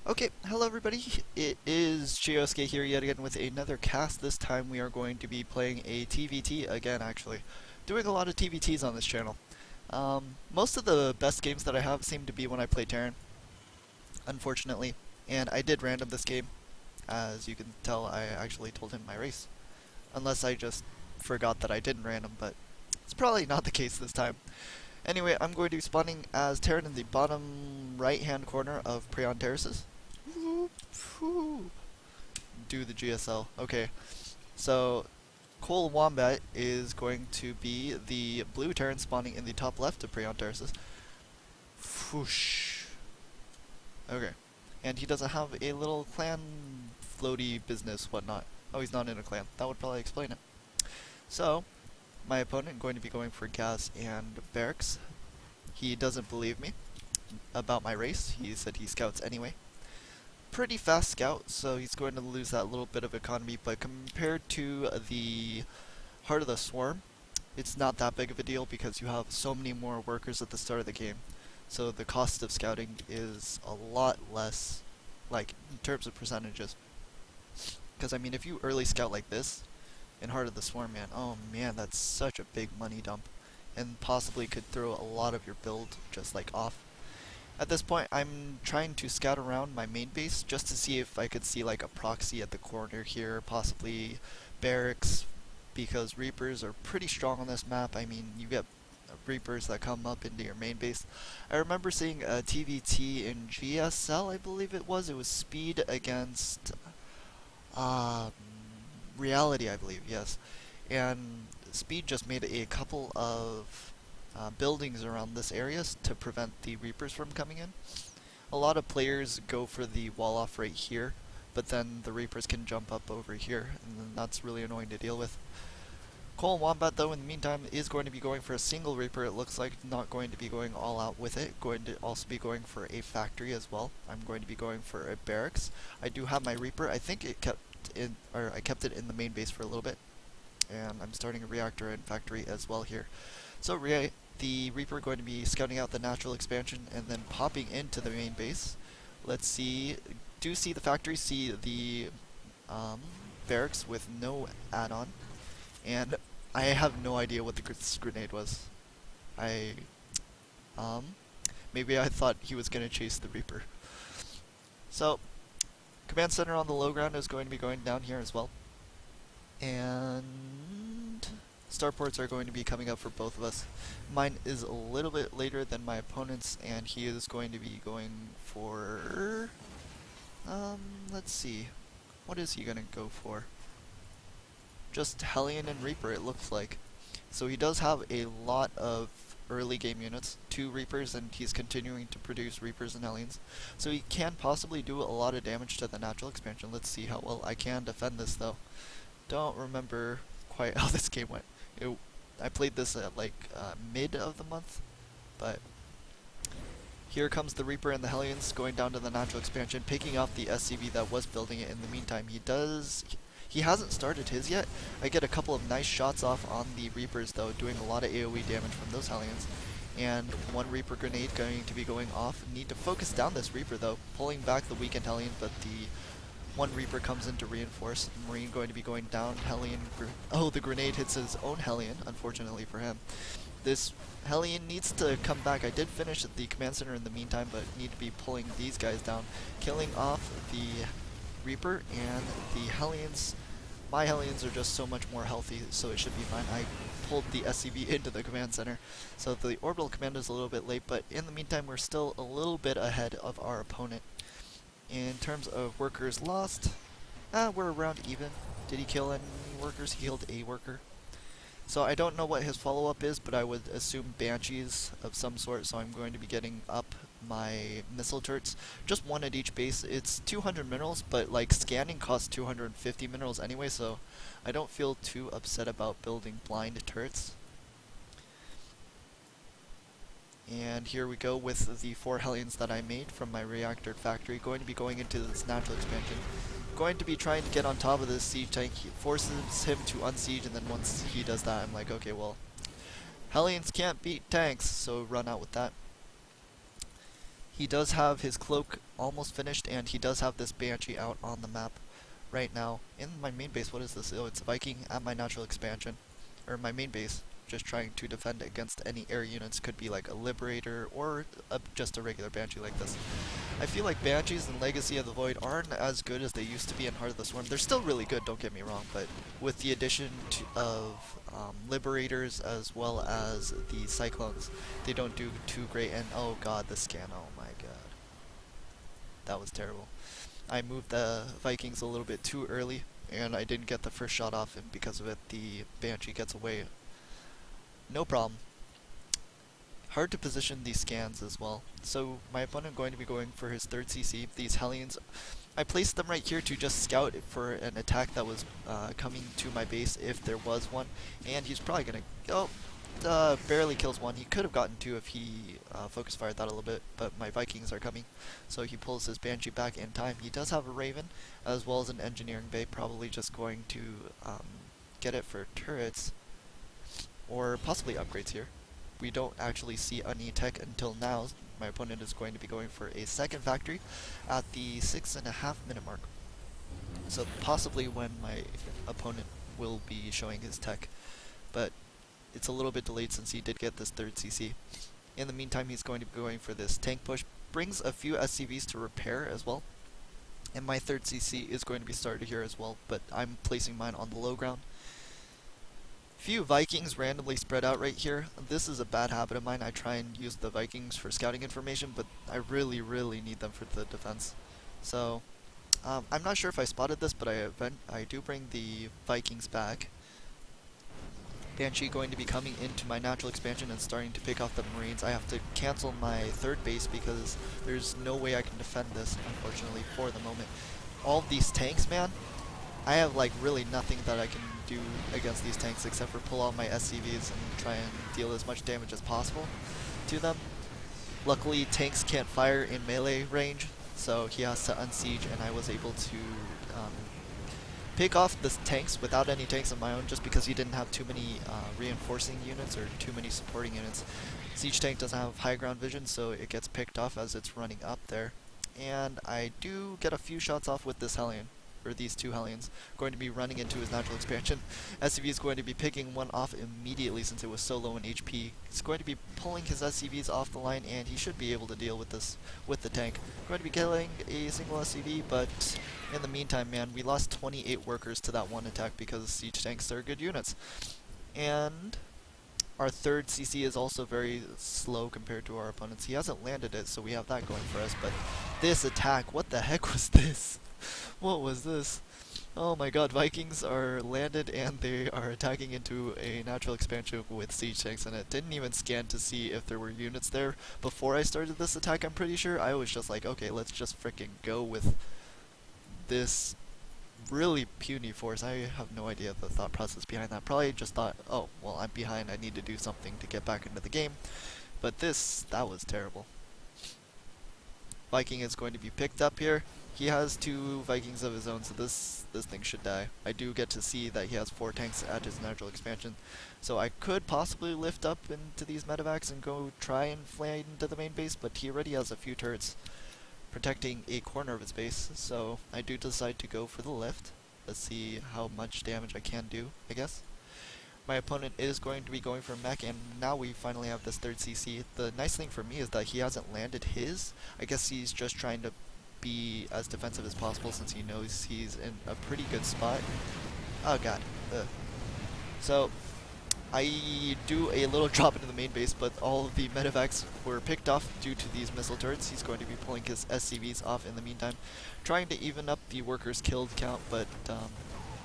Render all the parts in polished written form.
Okay, hello everybody. It is Chiosuke here yet again with another cast. This time we are going to be playing a TvT again, actually. Doing a lot of TvTs on this channel. Most of the best games that I have seem to be when I play Terran, unfortunately. And I did random this game. As you can tell, I actually told him my race. Unless I just forgot that I didn't random, but it's probably not the case this time. Anyway, I'm going to be spawning as Terran in the bottom right-hand corner of Prion Terraces. Do the GSL. Okay, so ColWombaT is going to be the blue Terran spawning in the top left of Prion Terraces. Whoosh. Okay, and he doesn't have a little clan floaty business, whatnot. Oh, he's not in a clan. That would probably explain it. So, my opponent going to be going for gas and barracks. He doesn't believe me about my race. He said he scouts anyway. Pretty fast scout, so he's going to lose that little bit of economy, but compared to the Heart of the Swarm, it's not that big of a deal because you have so many more workers at the start of the game. So the cost of scouting is a lot less, like, in terms of percentages. Because, I mean, if you early scout like this, in Heart of the Swarm, man, oh man, that's such a big money dump. And possibly could throw a lot of your build just, like, off. At this point, I'm trying to scout around my main base just to see if I could see like a proxy at the corner here, possibly barracks, because Reapers are pretty strong on this map. I mean, you get Reapers that come up into your main base. I remember seeing a TvT in GSL, I believe it was. It was speed against reality, I believe, yes. And speed just made a couple of buildings around this area to prevent the Reapers from coming in. A lot of players go for the wall off right here, but then the Reapers can jump up over here, and then that's really annoying to deal with. ColWombaT, though, in the meantime, is going to be going for a single Reaper, it looks like, not going to be going all out with it, going to also be going for a factory as well. I'm going to be going for a barracks. I do have my Reaper. I think it I kept it in the main base for a little bit, and I'm starting a reactor and factory as well here. So the Reaper going to be scouting out the natural expansion and then popping into the main base. Let's see. Do see the factory, see the barracks with no add-on. And I have no idea what this grenade was. Maybe I thought he was going to chase the Reaper. So, command center on the low ground is going to be going down here as well. And starports are going to be coming up for both of us. Mine is a little bit later than my opponent's, and he is going to be going for... let's see. What is he going to go for? Just Hellion and Reaper, it looks like. So he does have a lot of early game units, 2 Reapers, and he's continuing to produce Reapers and Hellions. So he can possibly do a lot of damage to the natural expansion. Let's see how well I can defend this, though. Don't remember quite how this game went. I played this at like mid of the month, but here comes the Reaper and the Hellions going down to the natural expansion, picking off the SCV that was building it in the meantime. He hasn't started his yet. I get a couple of nice shots off on the Reapers though, doing a lot of AoE damage from those Hellions. And one Reaper grenade going to be going off. Need to focus down this Reaper though, pulling back the weakened Hellion, but the one Reaper comes in to reinforce. Marine going to be going down. Hellion. Oh, the grenade hits his own Hellion, unfortunately for him. This Hellion needs to come back. I did finish at the command center in the meantime, but need to be pulling these guys down. Killing off the Reaper and the Hellions. My Hellions are just so much more healthy, so it should be fine. I pulled the SCV into the command center, so the orbital command is a little bit late, but in the meantime, we're still a little bit ahead of our opponent. In terms of workers lost, we're around even. Did he kill any workers? He killed a worker. So I don't know what his follow-up is, but I would assume Banshees of some sort, so I'm going to be getting up my missile turrets. Just one at each base. It's 200 minerals, but like scanning costs 250 minerals anyway, so I don't feel too upset about building blind turrets. And here we go with the 4 Hellions that I made from my reactor factory, going to be going into this natural expansion. Going to be trying to get on top of this siege tank. He forces him to unsiege, and then once he does that, I'm like, okay, well, Hellions can't beat tanks, so run out with that. He does have his cloak almost finished, and he does have this Banshee out on the map right now. In my main base, what is this? Oh, it's a Viking at my natural expansion, or my main base, just trying to defend against any air units. Could be like a Liberator or just a regular Banshee like this. I feel like Banshees in Legacy of the Void aren't as good as they used to be in Heart of the Swarm. They're still really good, don't get me wrong, but with the addition of Liberators as well as the Cyclones, they don't do too great. And oh god, the scan, oh my god. That was terrible. I moved the Vikings a little bit too early, and I didn't get the first shot off, and because of it, the Banshee gets away. No problem. Hard to position these scans as well. So my opponent going to be going for his third CC. These Hellions, I placed them right here to just scout for an attack that was coming to my base if there was one. And he's probably going to, barely kills one. He could have gotten two if he focus fired that a little bit, but my Vikings are coming. So he pulls his Banshee back in time. He does have a Raven as well as an Engineering Bay, probably just going to get it for turrets or possibly upgrades here. We don't actually see any tech until now. My opponent is going to be going for a second factory at the 6.5 minute mark. So possibly when my opponent will be showing his tech, but it's a little bit delayed since he did get this third CC. In the meantime, he's going to be going for this tank push. Brings a few SCVs to repair as well. And my third CC is going to be started here as well, but I'm placing mine on the low ground. Few Vikings randomly spread out right here. This is a bad habit of mine. I try and use the Vikings for scouting information, but I really need them for the defense. So, I'm not sure if I spotted this, but I do bring the Vikings back. Banshee going to be coming into my natural expansion and starting to pick off the Marines. I have to cancel my third base because there's no way I can defend this, unfortunately, for the moment. All of these tanks, man, I have like really nothing that I can do against these tanks except for pull out my SCVs and try and deal as much damage as possible to them. Luckily, tanks can't fire in melee range, so he has to unsiege, and I was able to pick off the tanks without any tanks of my own just because he didn't have too many reinforcing units or too many supporting units. Siege tank doesn't have high ground vision, so it gets picked off as it's running up there. And I do get a few shots off with this Hellion, or these two Hellions, going to be running into his natural expansion. SCV is going to be picking one off immediately since it was so low in HP. He's going to be pulling his SCVs off the line, and he should be able to deal with this with the tank. Going to be killing a single SCV, but in the meantime, man, we lost 28 workers to that one attack because siege tanks are good units. And our third CC is also very slow compared to our opponents. He hasn't landed it, so we have that going for us, but this attack, what the heck was this? What was this? Oh my god, Vikings are landed and they are attacking into a natural expansion with siege tanks, and it didn't even scan to see if there were units there before I started this attack, I'm pretty sure. I was just like, okay, let's just frickin' go with this really puny force. I have no idea the thought process behind that. Probably just thought, oh, well, I'm behind, I need to do something to get back into the game. But that was terrible. Viking is going to be picked up here. He has two Vikings of his own, so this thing should die. I do get to see that he has 4 tanks at his natural expansion, so I could possibly lift up into these medevacs and go try and fly into the main base, but he already has a few turrets protecting a corner of his base, so I do decide to go for the lift. Let's see how much damage I can do, I guess. My opponent is going to be going for Mech, and now we finally have this third CC. The nice thing for me is that he hasn't landed his. I guess he's just trying to be as defensive as possible since he knows he's in a pretty good spot. Oh god. So, I do a little drop into the main base, but all of the medevacs were picked off due to these missile turrets. He's going to be pulling his SCVs off in the meantime, trying to even up the workers killed count, but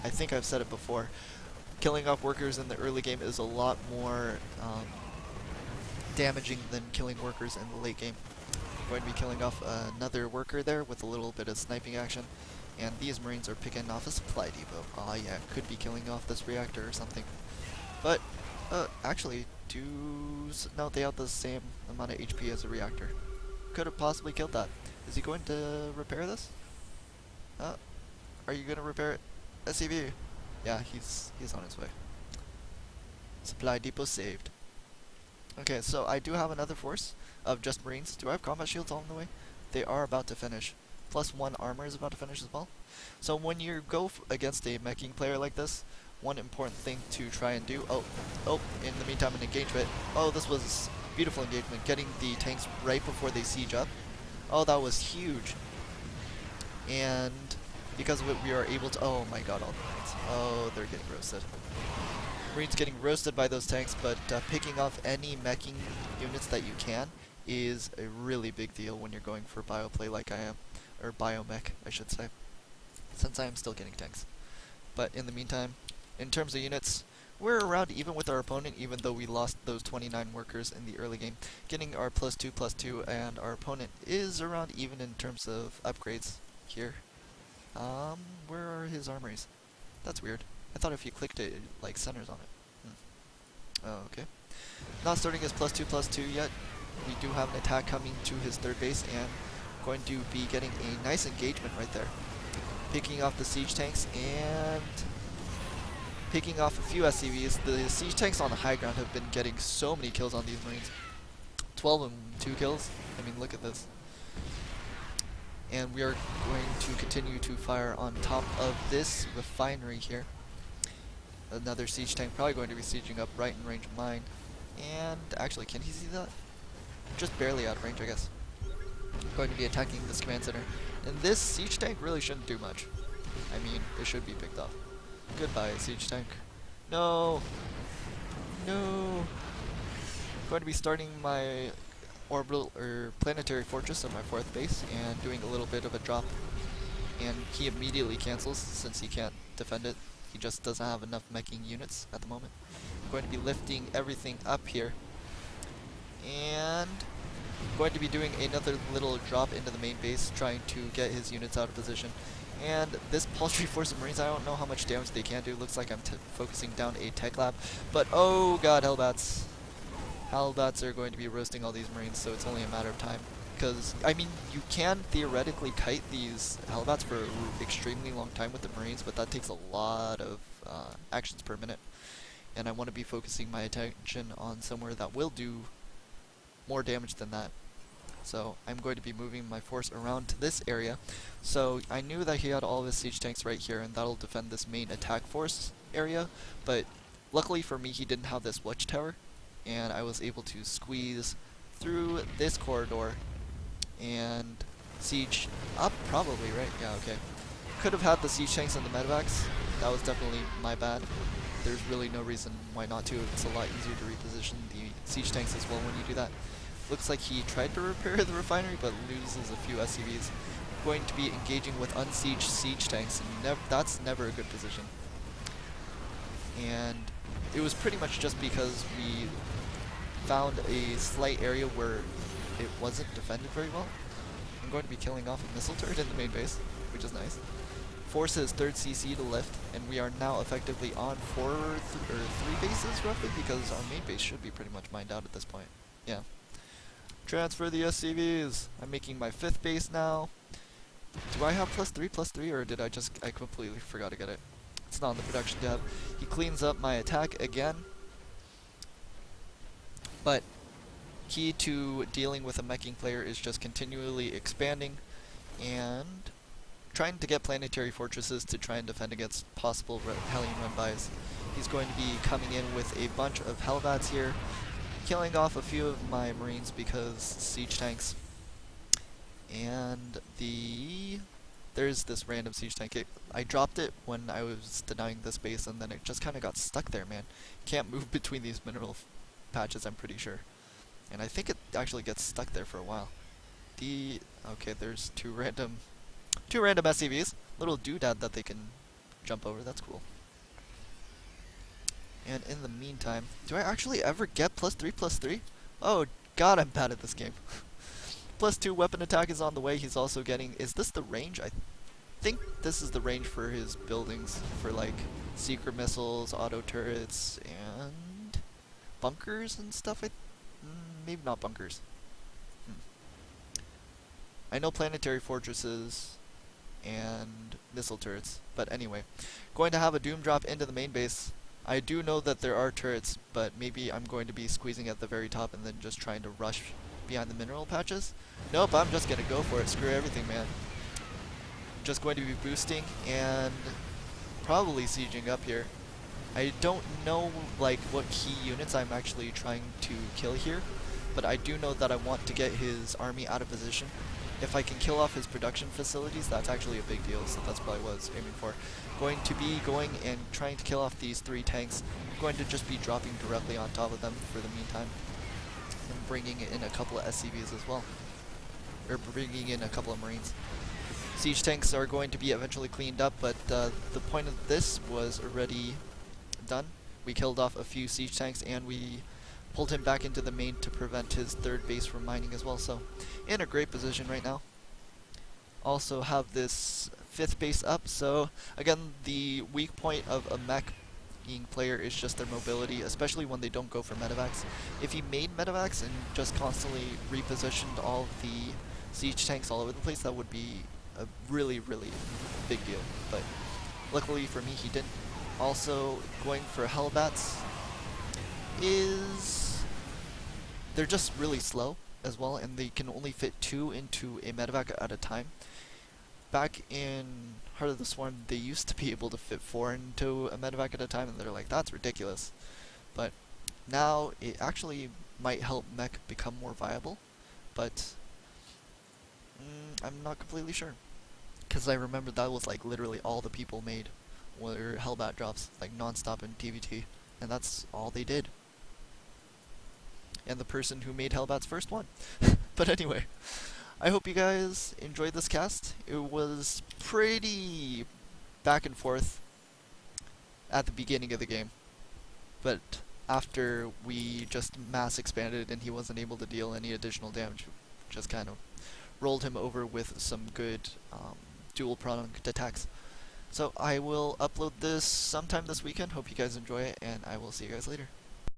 I think I've said it before. Killing off workers in the early game is a lot more damaging than killing workers in the late game. I'm going to be killing off another worker there with a little bit of sniping action, and these Marines are picking off a supply depot. Aw yeah, could be killing off this reactor or something. But, actually, no, they have the same amount of HP as a reactor. Could have possibly killed that. Is he going to repair this? Are you going to repair it? SCV! Yeah, he's on his way. Supply depot saved. Okay, so I do have another force of just Marines. Do I have combat shields all in the way? they are about to finish. +1 armor is about to finish as well. So when you go against a meching player like this, one important thing to try and do. Oh, in the meantime, an engagement. Oh, this was beautiful engagement, getting the tanks right before they siege up. Oh, that was huge. And because of it, we are able to. Oh my god, all the Marines. Oh, they're getting roasted. Marines getting roasted by those tanks, but picking off any meching units that you can is a really big deal when you're going for bioplay like I am. Or biomech, I should say. Since I am still getting tanks. But in the meantime, in terms of units, we're around even with our opponent, even though we lost those 29 workers in the early game. Getting our +2/+2, and our opponent is around even in terms of upgrades here. Where are his armories? That's weird. I thought if you clicked it, it like centers on it. Oh, okay. Not starting his +2/+2 yet. We do have an attack coming to his third base, and going to be getting a nice engagement right there. Picking off the siege tanks and picking off a few SCVs. The siege tanks on the high ground have been getting so many kills on these Marines. 12 and 2 kills. I mean, look at this. And we are going to continue to fire on top of this refinery here. Another siege tank probably going to be sieging up right in range of mine. And actually, can he see that? Just barely out of range, I guess. Going to be attacking this command center. And this siege tank really shouldn't do much. I mean, it should be picked off. Goodbye, siege tank. No! No! Going to be starting my orbital or planetary fortress on my 4th base and doing a little bit of a drop. And he immediately cancels since he can't defend it. He just doesn't have enough meching units at the moment. I'm going to be lifting everything up here. And going to be doing another little drop into the main base, trying to get his units out of position. And this paltry force of Marines, I don't know how much damage they can do. Looks like I'm focusing down a tech lab. But oh god, Hellbats. Hellbats are going to be roasting all these Marines, so it's only a matter of time. Because, I mean, you can theoretically kite these Hellbats for an extremely long time with the Marines, but that takes a lot of actions per minute. And I want to be focusing my attention on somewhere that will do more damage than that. So I'm going to be moving my force around to this area. So I knew that he had all of his siege tanks right here, and that'll defend this main attack force area. But luckily for me, he didn't have this watchtower, and I was able to squeeze through this corridor and siege up, probably, right? Yeah, okay. Could have had the siege tanks and the medevacs. That was definitely my bad. There's really no reason why not to. It's a lot easier to reposition the siege tanks as well when you do that. Looks like he tried to repair the refinery, but loses a few SCVs. Going to be engaging with unsieged siege tanks, and that's never a good position. And it was pretty much just because we found a slight area where it wasn't defended very well. I'm going to be killing off a missile turret in the main base, which is nice. Force his 3rd CC to lift, and we are now effectively on 3 bases roughly, because our main base should be pretty much mined out at this point. Yeah. Transfer the SCVs. I'm making my 5th base now. Do I have +3/+3, or did I completely forgot to get it? It's not on the production tab. He cleans up my attack again. But key to dealing with a meching player is just continually expanding and trying to get planetary fortresses to try and defend against possible Hellion run-bys. He's going to be coming in with a bunch of Hellbats here, killing off a few of my Marines because siege tanks. And there's this random siege tank. I dropped it when I was denying this base, and then it just kind of got stuck there, man. Can't move between these mineral patches, I'm pretty sure. And I think it actually gets stuck there for a while. Okay, there's two random SCVs. Little doodad that they can jump over. That's cool. And in the meantime, do I actually ever get +3/+3? Oh god, I'm bad at this game. +2 weapon attack is on the way. He's also getting... Is this the range? I think this is the range for his buildings. For like secret missiles, auto turrets, and bunkers and stuff. Maybe not bunkers. I know planetary fortresses and missile turrets. But anyway, going to have a doom drop into the main base. I do know that there are turrets, but maybe I'm going to be squeezing at the very top and then just trying to rush behind the mineral patches. Nope, I'm just gonna go for it. Screw everything, man. Just going to be boosting and probably sieging up here. I don't know like what key units I'm actually trying to kill here, but I do know that I want to get his army out of position. If I can kill off his production facilities, that's actually a big deal, so that's probably what I was aiming for. Going to be going and trying to kill off these 3 tanks. I'm going to just be dropping directly on top of them for the meantime. And bringing in a couple of SCVs as well. Or bringing in a couple of Marines. Siege tanks are going to be eventually cleaned up, but the point of this was already done. We killed off a few siege tanks and we pulled him back into the main to prevent his 3rd base from mining as well, so in a great position right now. Also have this 5th base up, so again the weak point of a mech being player is just their mobility, especially when they don't go for medevacs. If he made medevacs and just constantly repositioned all of the siege tanks all over the place, that would be a really, really big deal, but luckily for me he didn't. Also, going for Hellbats is... they're just really slow as well, and they can only fit 2 into a medevac at a time. Back in Heart of the Swarm, they used to be able to fit 4 into a medevac at a time, and they're like, that's ridiculous. But now, it actually might help mech become more viable, but I'm not completely sure. Because I remember that was like literally all the people made were Hellbat drops, like non-stop in TvT, and that's all they did. And the person who made Hellbats first won. But anyway, I hope you guys enjoyed this cast. It was pretty back and forth at the beginning of the game, but after we just mass expanded and he wasn't able to deal any additional damage, just kind of rolled him over with some good dual pronged attacks. So I will upload this sometime this weekend. Hope you guys enjoy it, and I will see you guys later.